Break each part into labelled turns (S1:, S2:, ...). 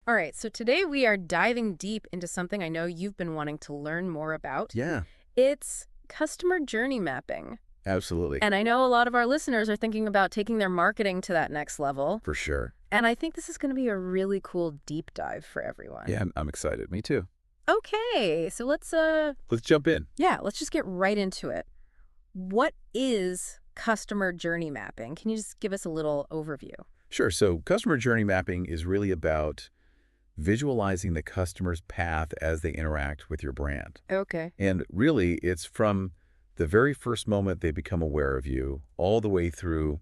S1: All right, so today we are diving deep into something I know you've been wanting to learn more about.
S2: Yeah,
S1: It's customer journey mapping.
S2: absolutely.
S1: And I know a lot of our listeners are thinking about taking their marketing to that next level.
S2: For sure.
S1: And I think this is going to be a really cool deep dive for everyone.
S2: Yeah, I'm excited. Me too.
S1: Okay, so let's
S2: Let's jump in.
S1: let's just get right into it. What is customer journey mapping? Can you just give us a little overview?
S2: Sure. So customer journey mapping is really about visualizing the customer's path as they interact with your brand.
S1: Okay.
S2: And really, it's from the very first moment they become aware of you all the way through,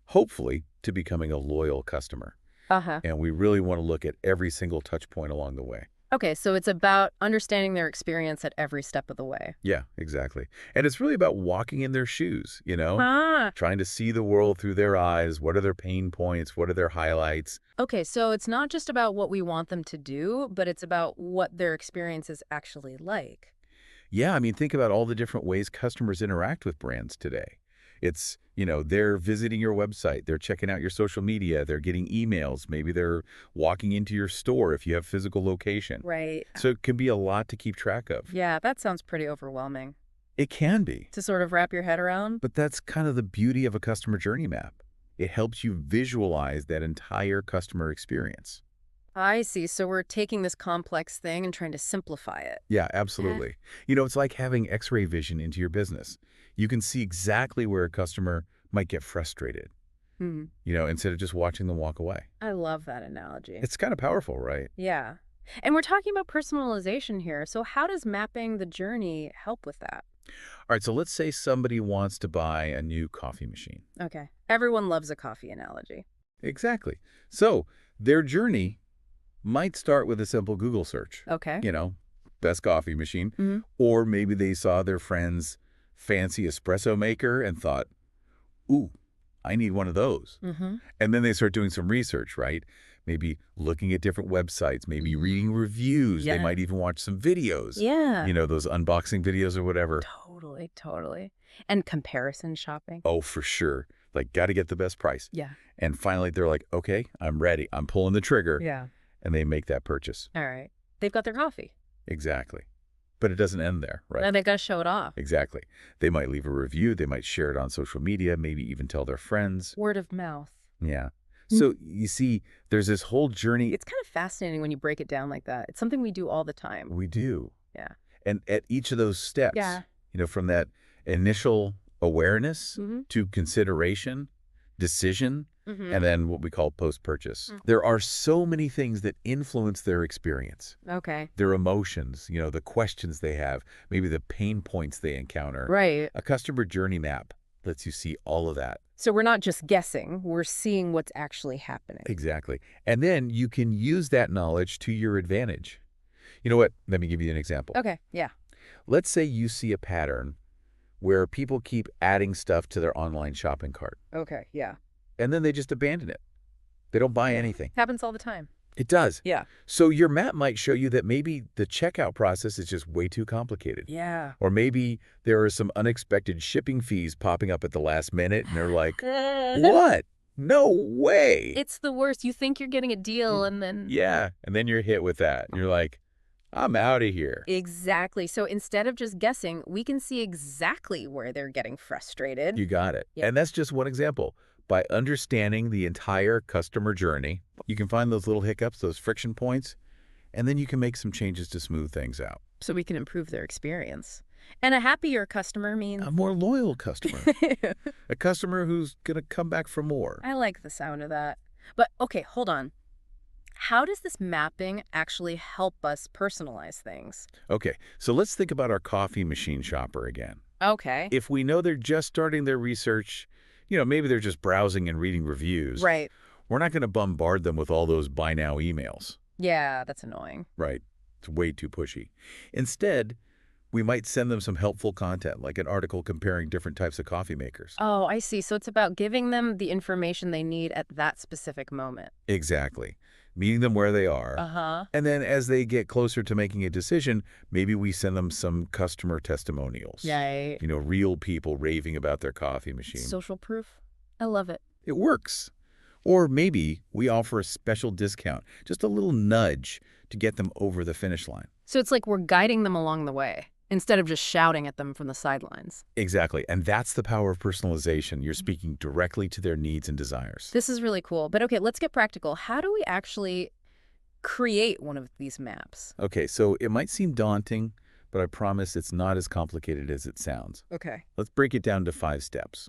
S2: hopefully, to becoming a loyal customer.
S1: Uh-huh.
S2: And we really want to look at every single touch point along the way.
S1: Okay, so it's about understanding their experience at every step of the way.
S2: Yeah, exactly. And it's really about walking in their shoes,
S1: Ah,
S2: trying to see the world through their eyes. What are their pain points? What are their highlights?
S1: okay, so it's not just about what we want them to do, but it's about what their experience is actually like.
S2: Yeah, I mean, think about all the different ways customers interact with brands today. It's, they're visiting your website, they're checking out your social media, they're getting emails, maybe they're walking into your store if you have physical location.
S1: Right.
S2: So it can be a lot to keep track of.
S1: Yeah, that sounds pretty overwhelming
S2: It can be,
S1: to sort of wrap your head around.
S2: but that's kind of the beauty of a customer journey map. It helps you visualize that entire customer experience.
S1: I see. So we're taking this complex thing and trying to simplify it.
S2: Yeah, absolutely. It's like having X-ray vision into your business. You can see exactly where a customer might get frustrated,
S1: Hmm.
S2: instead of just watching them walk away.
S1: I love that analogy.
S2: It's kind of powerful, right?
S1: Yeah. And we're talking about personalization here. So how does mapping the journey help with that?
S2: All right, so let's say somebody wants to buy a new coffee machine.
S1: Okay. Everyone loves a coffee analogy.
S2: Exactly. So their journey might start with a simple Google search,
S1: Okay.
S2: best coffee machine,
S1: Hmm.
S2: or maybe they saw their friend's fancy espresso maker and thought, ooh, I need one of those.
S1: Mm-hmm.
S2: And then they start doing some research, right? Maybe looking at different websites, maybe reading reviews. They
S1: Yeah.
S2: might even watch some videos,
S1: Yeah.
S2: those unboxing videos or whatever.
S1: Totally, totally. And comparison shopping.
S2: Oh, for sure. Like, got to get the best price.
S1: Yeah.
S2: And finally, they're like, okay, I'm ready. I'm pulling the trigger.
S1: Yeah.
S2: And they make that purchase.
S1: All right. They've got their coffee.
S2: Exactly. But it doesn't end there, right?
S1: Now they got to show it off.
S2: Exactly. They might leave a review. They might share it on social media, maybe even tell their friends.
S1: Word of mouth.
S2: Yeah. So you see, there's this whole journey.
S1: It's kind of fascinating when you break it down like that. It's something we do all the time.
S2: We do.
S1: Yeah.
S2: And at each of those steps,
S1: Yeah.
S2: from that initial awareness
S1: Mm-hmm.
S2: to consideration, decision,
S1: Mm-hmm.
S2: and then what we call post-purchase.
S1: Mm.
S2: There are so many things that influence their experience,
S1: Okay.
S2: their emotions, the questions they have, maybe the pain points they encounter.
S1: Right.
S2: A customer journey map lets you see all of that.
S1: So we're not just guessing. We're seeing what's actually happening.
S2: Exactly. And then you can use that knowledge to your advantage. You know what? Let me give you an example.
S1: Okay. Yeah.
S2: Let's say you see a pattern where people keep adding stuff to their online shopping cart,
S1: Okay. Yeah.
S2: and then they just abandon it. They don't buy anything.
S1: Happens all the time.
S2: It does.
S1: Yeah.
S2: So your map might show you that maybe the checkout process is just way too complicated.
S1: Yeah.
S2: Or maybe there are some unexpected shipping fees popping up at the last minute, and they're like, what? No way.
S1: It's the worst. You think you're getting a deal and then...
S2: Yeah. And then you're hit with that. And you're like, I'm out of here.
S1: Exactly. So instead of just guessing, we can see exactly where they're getting frustrated.
S2: You got it.
S1: Yeah.
S2: And that's just one example. By understanding the entire customer journey, you can find those little hiccups, those friction points, and then you can make some changes to smooth things out.
S1: So we can improve their experience. And a happier customer means...
S2: A more loyal customer. A customer who's going to come back for more.
S1: I like the sound of that. But okay, hold on. How does this mapping actually help us personalize things?
S2: Okay, so let's think about our coffee machine shopper again.
S1: Okay.
S2: If we know they're just starting their research, maybe they're just browsing and reading reviews.
S1: Right.
S2: We're not going to bombard them with all those buy now emails.
S1: Yeah, that's annoying.
S2: Right. It's way too pushy. Instead, we might send them some helpful content, like an article comparing different types of coffee makers.
S1: Oh, I see. So it's about giving them the information they need at that specific moment.
S2: Exactly. Meeting them where they are.
S1: Uh-huh.
S2: And then as they get closer to making a decision, maybe we send them some customer testimonials.
S1: Right.
S2: Real people raving about their coffee machine.
S1: Social proof. I love it.
S2: It works. Or maybe we offer a special discount, just a little nudge to get them over the finish line.
S1: So it's like we're guiding them along the way instead of just shouting at them from the sidelines.
S2: Exactly. And that's the power of personalization. You're speaking directly to their needs and desires.
S1: This is really cool. But okay, let's get practical. How do we actually create one of these maps?
S2: Okay, so it might seem daunting, but I promise it's not as complicated as it sounds.
S1: Okay.
S2: Let's break it down to 5 steps.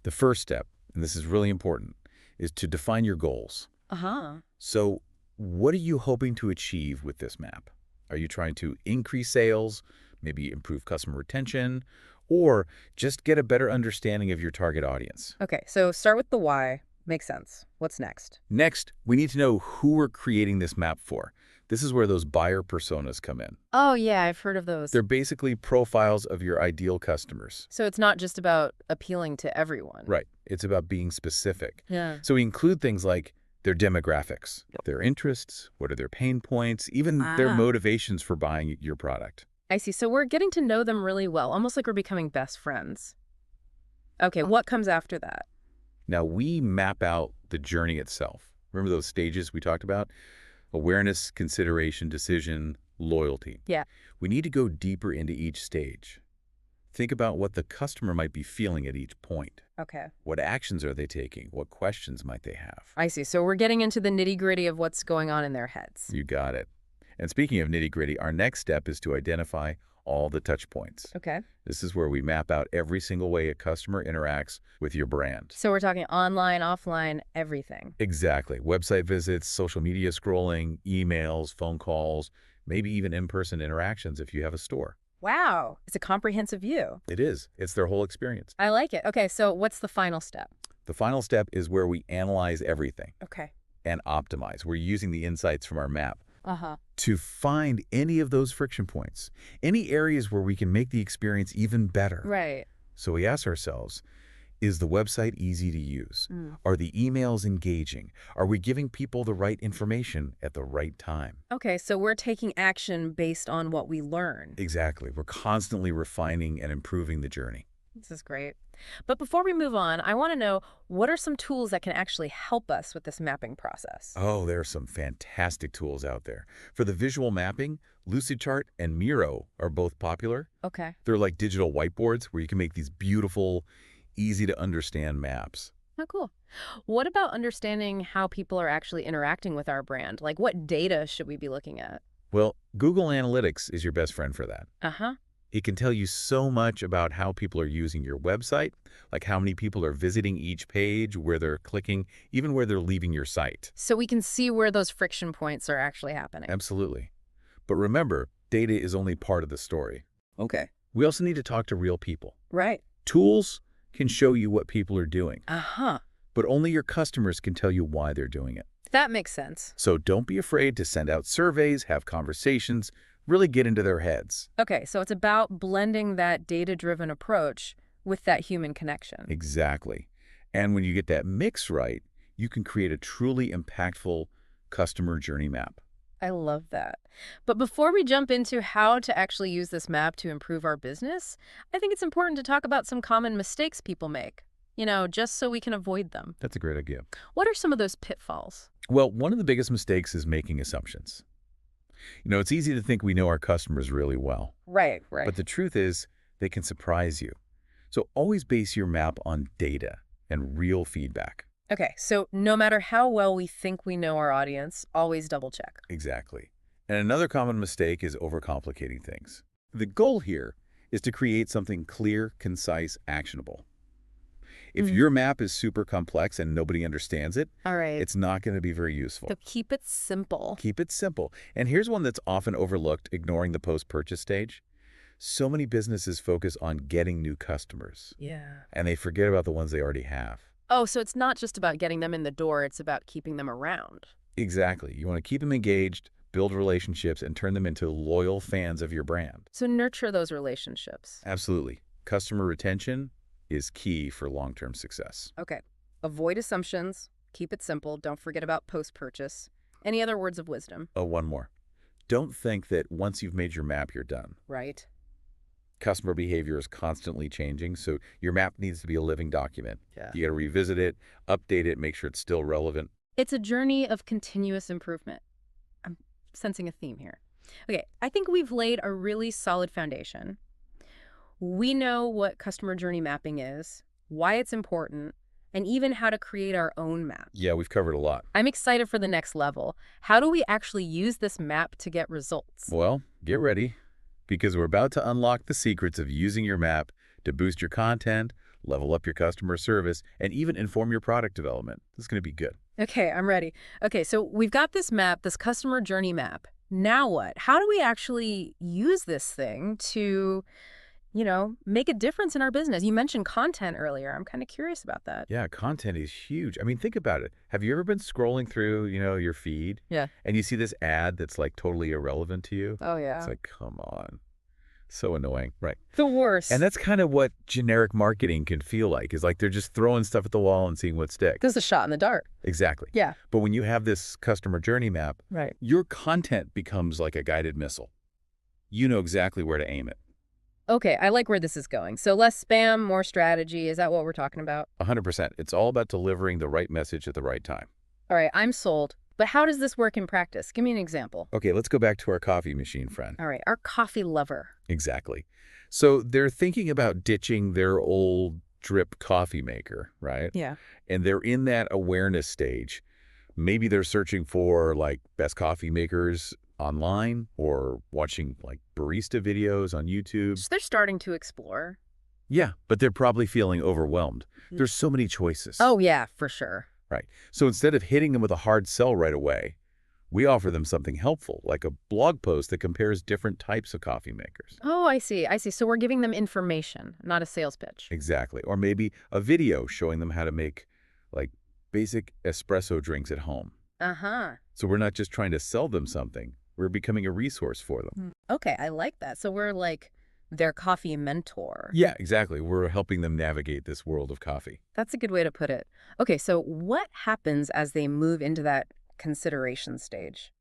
S2: The first step, and this is really important, is to define your goals.
S1: Uh-huh.
S2: So what are you hoping to achieve with this map? Are you trying to increase sales, maybe improve customer retention, or just get a better understanding of your target audience?
S1: Okay, so start with the why. Makes sense. What's next?
S2: Next, we need to know who we're creating this map for. This is where those buyer personas come in.
S1: Oh, yeah, I've heard of those.
S2: They're basically profiles of your ideal customers.
S1: So it's not just about appealing to everyone.
S2: Right. It's about being specific.
S1: Yeah.
S2: So we include things like their demographics, their interests, what are their pain points, even their
S1: Ah.
S2: motivations for buying your product.
S1: I see. So we're getting to know them really well, almost like we're becoming best friends. Okay, what comes after that?
S2: Now, we map out the journey itself. Remember those stages we talked about? Awareness, consideration, decision, loyalty.
S1: Yeah.
S2: We need to go deeper into each stage. Think about what the customer might be feeling at each point.
S1: Okay.
S2: What actions are they taking? What questions might they have?
S1: I see. So we're getting into the nitty-gritty of what's going on in their heads.
S2: You got it. And speaking of nitty-gritty, our next step is to identify all the touch points.
S1: Okay.
S2: This is where we map out every single way a customer interacts with your brand.
S1: So we're talking online, offline, everything.
S2: Exactly. Website visits, social media scrolling, emails, phone calls, maybe even in-person interactions if you have a store.
S1: Wow. It's a comprehensive view.
S2: It is. It's their whole experience.
S1: I like it. Okay, so what's the final step?
S2: The final step is where we analyze everything
S1: Okay.
S2: and optimize. We're using the insights from our map
S1: Uh-huh.
S2: to find any of those friction points, any areas where we can make the experience even better.
S1: Right.
S2: So we ask ourselves, is the website easy to use? Are the emails engaging? Are we giving people the right information at the right time?
S1: Okay, so we're taking action based on what we learn.
S2: Exactly. We're constantly refining and improving the journey.
S1: This is great. But before we move on, I want to know, what are some tools that can actually help us with this mapping process?
S2: Oh, there are some fantastic tools out there. For the visual mapping, Lucidchart and Miro are both popular.
S1: Okay.
S2: They're like digital whiteboards where you can make these beautiful, easy to understand maps.
S1: Oh, cool. What about understanding how people are actually interacting with our brand? Like, what data should we be looking at?
S2: Well, Google Analytics is your best friend for that.
S1: Uh-huh.
S2: It can tell you so much about how people are using your website, like how many people are visiting each page, where they're clicking, even where they're leaving your site.
S1: So we can see where those friction points are actually happening.
S2: Absolutely. But remember, data is only part of the story.
S1: Okay.
S2: We also need to talk to real people.
S1: Right.
S2: Tools can show you what people are doing,
S1: Uh-huh.
S2: but only your customers can tell you why they're doing it.
S1: That makes sense.
S2: So don't be afraid to send out surveys, have conversations, really get into their heads.
S1: Okay, so it's about blending that data-driven approach with that human connection.
S2: Exactly. And when you get that mix right, you can create a truly impactful customer journey map.
S1: I love that. But before we jump into how to actually use this map to improve our business, I think it's important to talk about some common mistakes people make, just so we can avoid them.
S2: That's a great idea.
S1: What are some of those pitfalls?
S2: Well, one of the biggest mistakes is making assumptions. It's easy to think we know our customers really well,
S1: Right.
S2: but the truth is they can surprise you. So always base your map on data and real feedback.
S1: Okay, so no matter how well we think we know our audience, always double check.
S2: Exactly. And another common mistake is overcomplicating things. The goal here is to create something clear, concise, actionable. If your map is super complex and nobody understands it,
S1: All right.
S2: it's not going to be very useful.
S1: So keep it simple.
S2: Keep it simple. And here's one that's often overlooked, ignoring the post-purchase stage. So many businesses focus on getting new customers,
S1: Yeah.
S2: and they forget about the ones they already have.
S1: Oh, so it's not just about getting them in the door, it's about keeping them around.
S2: Exactly. You want to keep them engaged, build relationships, and turn them into loyal fans of your brand.
S1: So nurture those relationships.
S2: Absolutely. Customer retention is key for long-term success.
S1: Okay. Avoid assumptions. Keep it simple. Don't forget about post-purchase. Any other words of wisdom?
S2: Oh, one more. Don't think that once you've made your map, you're done.
S1: Right.
S2: customer behavior is constantly changing, so your map needs to be a living document.
S1: Yeah.
S2: You got to revisit it, update it, make sure it's still relevant.
S1: It's a journey of continuous improvement. I'm sensing a theme here. Okay, I think we've laid a really solid foundation. We know what customer journey mapping is, why it's important, and even how to create our own map.
S2: Yeah, we've covered a lot.
S1: I'm excited for the next level. How do we actually use this map to get results?
S2: Well, get ready, because we're about to unlock the secrets of using your map to boost your content, level up your customer service, and even inform your product development. This is going to be good.
S1: Okay, I'm ready. Okay, so we've got this map, this customer journey map. Now what? How do we actually use this thing to, make a difference in our business? You mentioned content earlier. I'm kind of curious about that.
S2: Yeah, content is huge. I mean, think about it. Have you ever been scrolling through, your feed,
S1: Yeah.
S2: and you see this ad that's like totally irrelevant to you?
S1: Oh,
S2: It's
S1: yeah.
S2: like, come on. So annoying. Right.
S1: The worst.
S2: And that's kind of what generic marketing can feel like, is like they're just throwing stuff at the wall and seeing what sticks.
S1: This is a shot in the dark.
S2: Exactly.
S1: Yeah.
S2: But when you have this customer journey map,
S1: Right.
S2: your content becomes like a guided missile. You know exactly where to aim it.
S1: Okay, I like where this is going. So less spam, more strategy. Is that what we're talking about?
S2: 100%. It's all about delivering the right message at the right time.
S1: All right, I'm sold. But how does this work in practice? Give me an example.
S2: Okay, let's go back to our coffee machine friend.
S1: All right, our coffee lover.
S2: Exactly. So they're thinking about ditching their old drip coffee maker, right?
S1: Yeah.
S2: And they're in that awareness stage. Maybe they're searching for like best coffee makers online or watching like barista videos on YouTube.
S1: So they're starting to explore.
S2: Yeah, but they're probably feeling overwhelmed. There's so many choices.
S1: Oh, yeah, for sure.
S2: Right. So instead of hitting them with a hard sell right away, we offer them something helpful, like a blog post that compares different types of coffee makers.
S1: Oh, I see. I see. So we're giving them information, not a sales pitch.
S2: Exactly. Or maybe a video showing them how to make like basic espresso drinks at home.
S1: Uh-huh.
S2: So we're not just trying to sell them something. We're becoming a resource for them.
S1: Okay, I like that. So we're like their coffee mentor.
S2: Yeah, exactly. We're helping them navigate this world of coffee.
S1: That's a good way to put it. Okay, so what happens as they move into that consideration stage?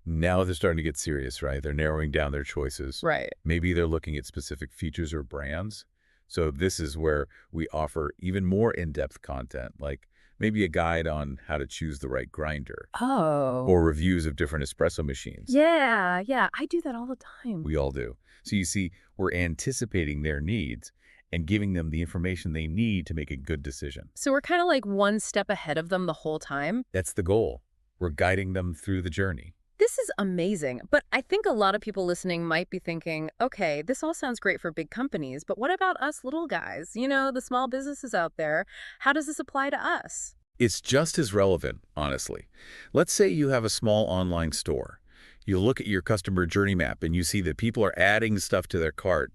S2: Now they're starting to get serious, right? They're narrowing down their choices.
S1: Right.
S2: Maybe they're looking at specific features or brands. So this is where we offer even more in-depth content, like maybe a guide on how to choose the right grinder
S1: Oh.
S2: or reviews of different espresso machines.
S1: Yeah, I do that all the time.
S2: We all do. So you see, we're anticipating their needs and giving them the information they need to make a good decision.
S1: So we're kind of like one step ahead of them the whole time.
S2: That's the goal. We're guiding them through the journey.
S1: This is amazing, but I think a lot of people listening might be thinking, okay, this all sounds great for big companies, but what about us little guys? The small businesses out there. How does this apply to us?
S2: It's just as relevant, honestly. Let's say you have a small online store. You look at your customer journey map and you see that people are adding stuff to their cart,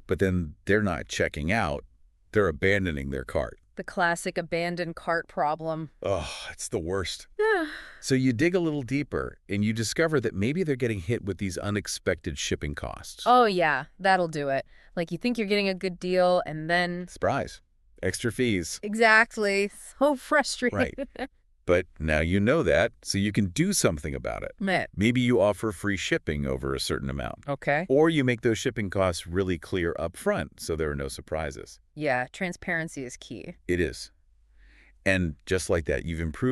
S2: but then they're not checking out. They're abandoning their cart.
S1: The classic abandoned cart problem.
S2: Oh, it's the worst.
S1: Yeah.
S2: So you dig a little deeper and you discover that maybe they're getting hit with these unexpected shipping costs.
S1: Oh, yeah, that'll do it. Like you think you're getting a good deal and then...
S2: Surprise. Extra fees.
S1: Exactly. So frustrating.
S2: Right. But now you know that, so you can do something about it.
S1: Man.
S2: Maybe you offer free shipping over a certain amount.
S1: Okay.
S2: Or you make those shipping costs really clear up front, so there are no surprises.
S1: Yeah, transparency is key.
S2: It is. And just like that, you've improved